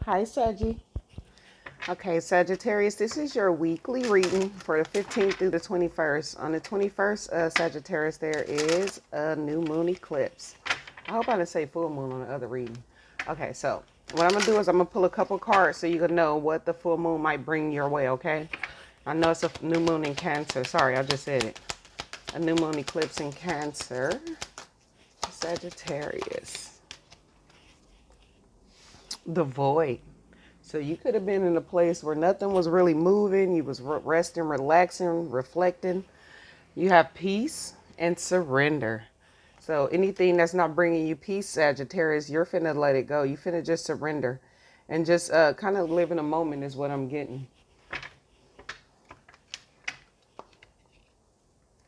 Hi, Saggy. Okay, Sagittarius, this is your weekly reading for the 15th through the 21st. On the 21st, Sagittarius, there is a new moon eclipse. I hope I didn't say full moon on the other reading. Okay, so what I'm going to do is I'm going to pull a couple cards so you can know what the full moon might bring your way, okay? I know it's a new moon in Cancer. Sorry, I just said it. A new moon eclipse in Cancer. Sagittarius. The void. So you could have been in a place where nothing was really moving. You was resting, relaxing, reflecting. You have peace and surrender. So anything that's not bringing you peace, Sagittarius, you're finna let it go. You finna just surrender and just kind of live in a moment is what I'm getting.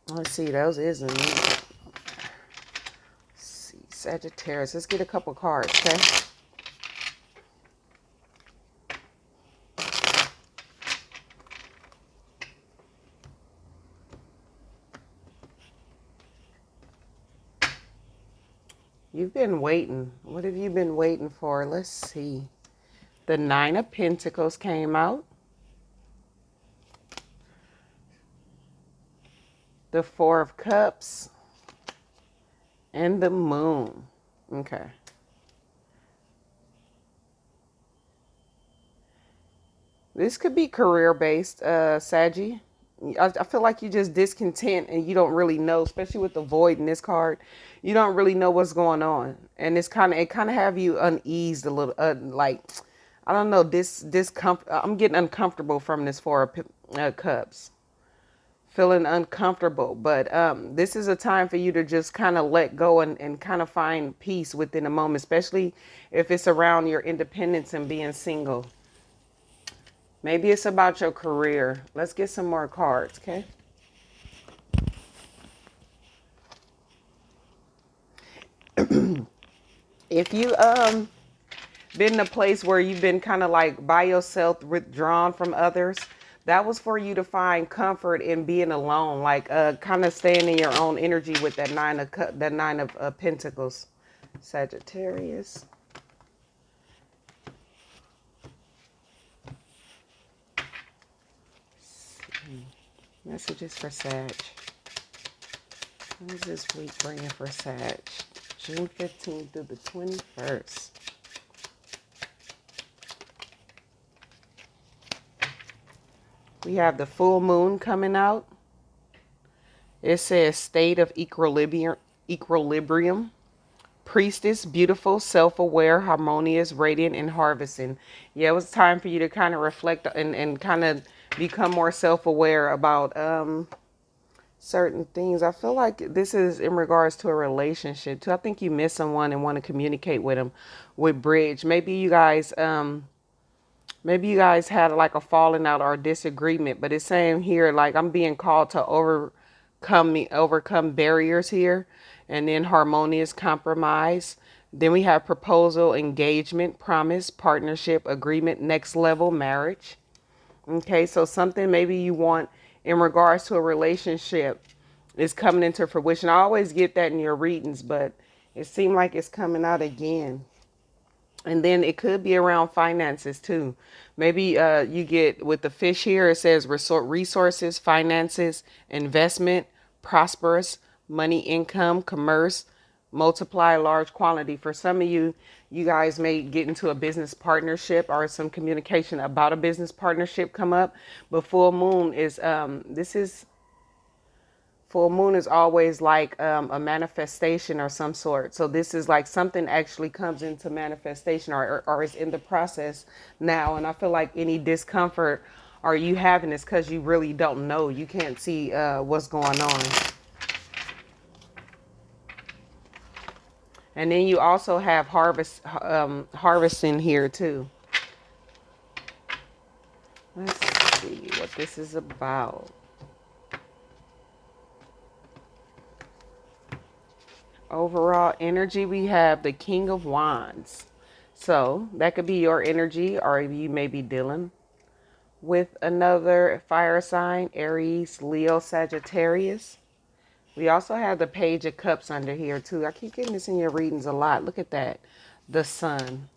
Let's see, those isn't me. Let's see, Sagittarius. Let's get a couple cards, okay? You've been waiting. What have you been waiting for? Let's see. The Nine of Pentacles came out. The Four of Cups. And the Moon. Okay. This could be career-based, Saggy. I feel like you're just discontent and you don't really know, especially with the void in this card. You don't really know what's going on, and it kind of have you uneased a little, like I don't know, discomfort. I'm getting uncomfortable from this Four of Cups, feeling uncomfortable. But this is a time for you to just kind of let go and kind of find peace within a moment, especially if it's around your independence and being single. Maybe it's about your career. Let's get some more cards, okay? If you been in a place where you've been kind of like by yourself, withdrawn from others, that was for you to find comfort in being alone, like kind of staying in your own energy with that nine of Pentacles, Sagittarius. Messages for Sag. What is this week bringing for Sag? June 15th through the 21st. We have the full moon coming out. It says state of equilibrium. Priestess, beautiful, self-aware, harmonious, radiant, and harvesting. Yeah, it was time for you to kind of reflect and kind of become more self-aware about certain things. I feel like this is in regards to a relationship too. I think you miss someone and want to communicate with them, with bridge. Maybe you guys had like a falling out or a disagreement, but it's saying here like I'm being called to overcome barriers here, and then harmonious compromise. Then we have proposal, engagement, promise, partnership, agreement, next level, marriage. Okay, so something maybe you want in regards to a relationship is coming into fruition. I always get that in your readings, but it seemed like it's coming out again. And then it could be around finances too. Maybe you get with the fish here, it says resources, finances, investment, prosperous, money, income, commerce, multiply large quantity. For some of you, you guys may get into a business partnership or some communication about a business partnership come up. But full moon is, full moon is always like a manifestation or some sort. So this is like something actually comes into manifestation or is in the process now. And I feel like any discomfort or you having is because you really don't know. You can't see what's going on. And then you also have harvesting here too. Let's see what this is about. Overall energy, we have the King of Wands. So that could be your energy, or you may be dealing with another fire sign, Aries, Leo, Sagittarius. We also have the Page of Cups under here too. I keep getting this in your readings a lot. Look at that. The Sun.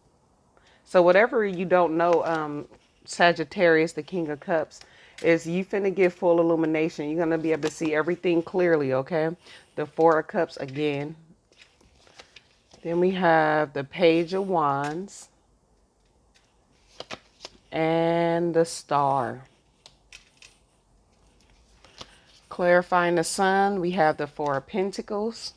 So whatever you don't know, Sagittarius, the King of Cups, is you finna get full illumination. You're gonna be able to see everything clearly, okay? The Four of Cups again. Then we have the Page of Wands and the Star. Clarifying the Sun, we have the Four of Pentacles.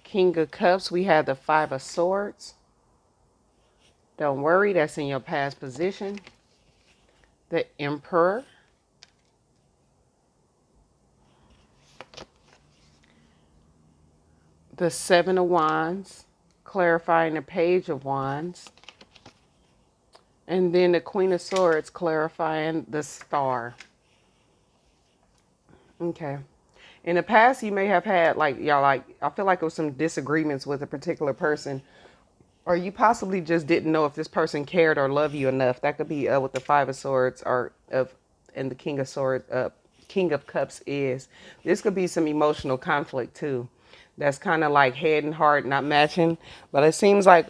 King of Cups, we have the Five of Swords. Don't worry, that's in your past position. The Emperor. The Seven of Wands, clarifying the Page of Wands. And then the Queen of Swords, clarifying the Star. Okay. In the past, you may have had, I feel like it was some disagreements with a particular person. Or you possibly just didn't know if this person cared or loved you enough. That could be what the Five of Swords and the King of Swords, King of Cups is. This could be some emotional conflict too. That's kind of like head and heart not matching. But it seems like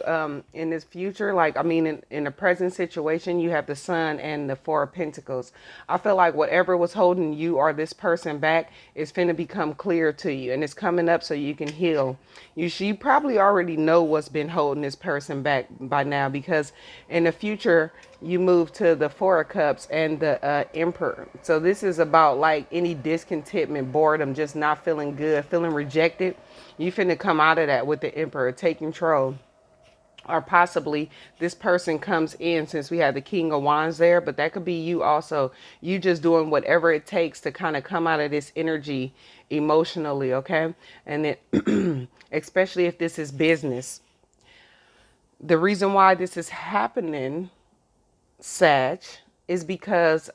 in this future, in the present situation, you have the Sun and the Four of Pentacles. I feel like whatever was holding you or this person back is finna become clear to you. And it's coming up so you can heal. You probably already know what's been holding this person back by now, because in the future, you move to the Four of Cups and the Emperor. So this is about like any discontentment, boredom, just not feeling good, feeling rejected. You finna come out of that with the Emperor, take control. Or possibly this person comes in, since we have the King of Wands there, but that could be you also. You just doing whatever it takes to kind of come out of this energy emotionally, okay? And then especially if this is business. The reason why this is happening, Sag, is because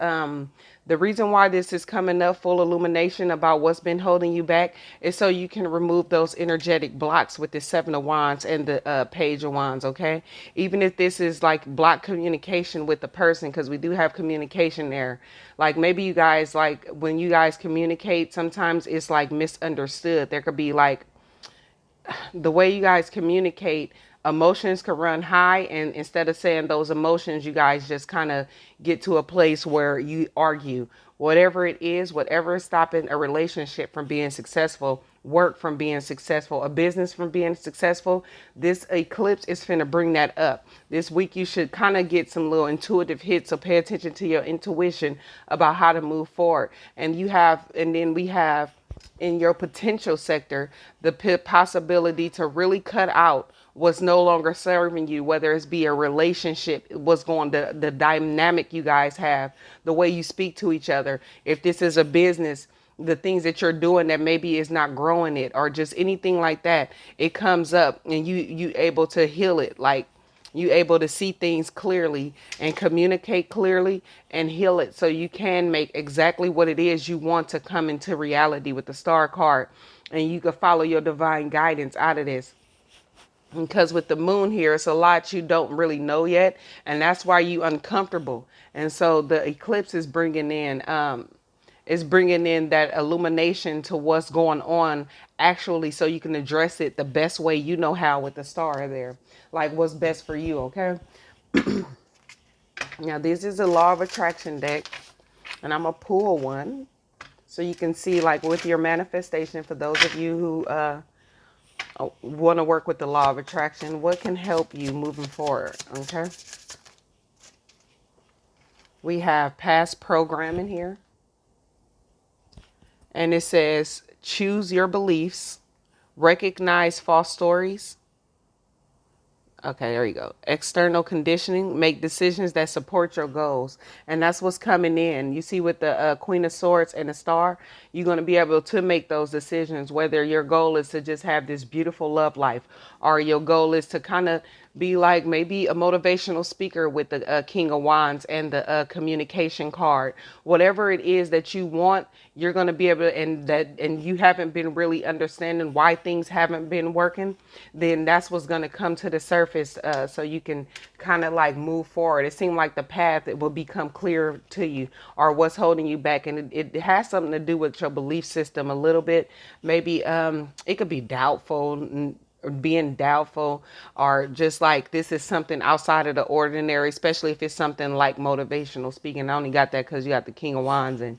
the reason why this is coming up full illumination about what's been holding you back is so you can remove those energetic blocks with the Seven of Wands and the Page of Wands, okay? Even if this is like block communication with the person, because we do have communication there. Like maybe you guys, like when you guys communicate, sometimes it's like misunderstood. There could be like the way you guys communicate, emotions could run high, and instead of saying those emotions, you guys just kind of get to a place where you argue. Whatever it is, whatever is stopping a relationship from being successful, work from being successful, a business from being successful, this eclipse is finna bring that up. This week you should kind of get some little intuitive hits, so pay attention to your intuition about how to move forward. And then we have in your potential sector the possibility to really cut out what's no longer serving you, whether it's be a relationship, what's going, the dynamic you guys have, the way you speak to each other. If this is a business, the things that you're doing that maybe is not growing it, or just anything like that, it comes up and you able to heal it. Like you able to see things clearly and communicate clearly and heal it, so you can make exactly what it is you want to come into reality with the Star card, and you can follow your divine guidance out of this. Because with the Moon here, it's a lot you don't really know yet, and that's why you uncomfortable. And so the eclipse is bringing in that illumination to what's going on actually, so you can address it the best way you know how with the Star there, like what's best for you, okay? Now this is a law of attraction deck, and I'm gonna pull one so you can see, like, with your manifestation, for those of you who want to work with the law of attraction, what can help you moving forward, okay? We have past programming here, and it says choose your beliefs, recognize false stories. Okay, there you go. External conditioning, make decisions that support your goals. And that's what's coming in. You see with the Queen of Swords and the Star, you're going to be able to make those decisions, whether your goal is to just have this beautiful love life, or your goal is to kind of be like maybe a motivational speaker with the King of Wands and the communication card. Whatever it is that you want, you're going to be able to, and you haven't been really understanding why things haven't been working, then that's what's going to come to the surface, so you can kind of like move forward. It seemed like the path, it will become clear to you, or what's holding you back. And it has something to do with your belief system a little bit. Maybe it could be doubtful, or being doubtful, or just like this is something outside of the ordinary, especially if it's something like motivational speaking. I only got that because you got the King of Wands and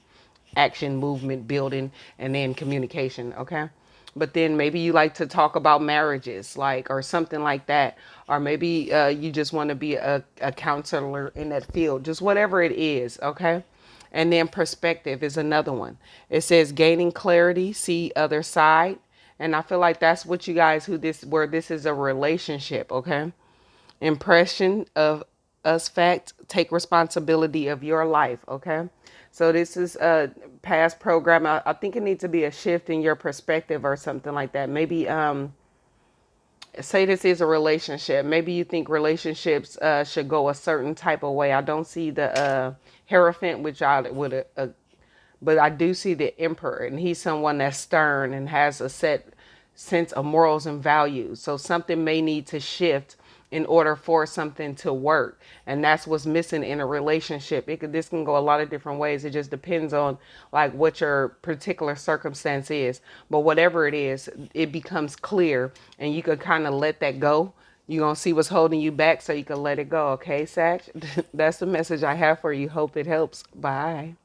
action, movement, building, and then communication. Okay. But then maybe you like to talk about marriages, like, or something like that. Or maybe you just want to be a counselor in that field, just whatever it is. Okay. And then perspective is another one. It says gaining clarity, see other side. And I feel like that's what you guys, where this is a relationship. Okay. Impression of us fact, take responsibility of your life. Okay. So this is a past program. I think it needs to be a shift in your perspective or something like that. Maybe say this is a relationship. Maybe you think relationships should go a certain type of way. I don't see the Hierophant, which I would but I do see the Emperor, and he's someone that's stern and has a set sense of morals and values. So something may need to shift in order for something to work, and that's what's missing in a relationship. This can go a lot of different ways. It just depends on like what your particular circumstance is. But whatever it is, it becomes clear, and you could kind of let that go. You're gonna see what's holding you back, so you can let it go. Okay, Sag? That's the message I have for you. Hope it helps. Bye.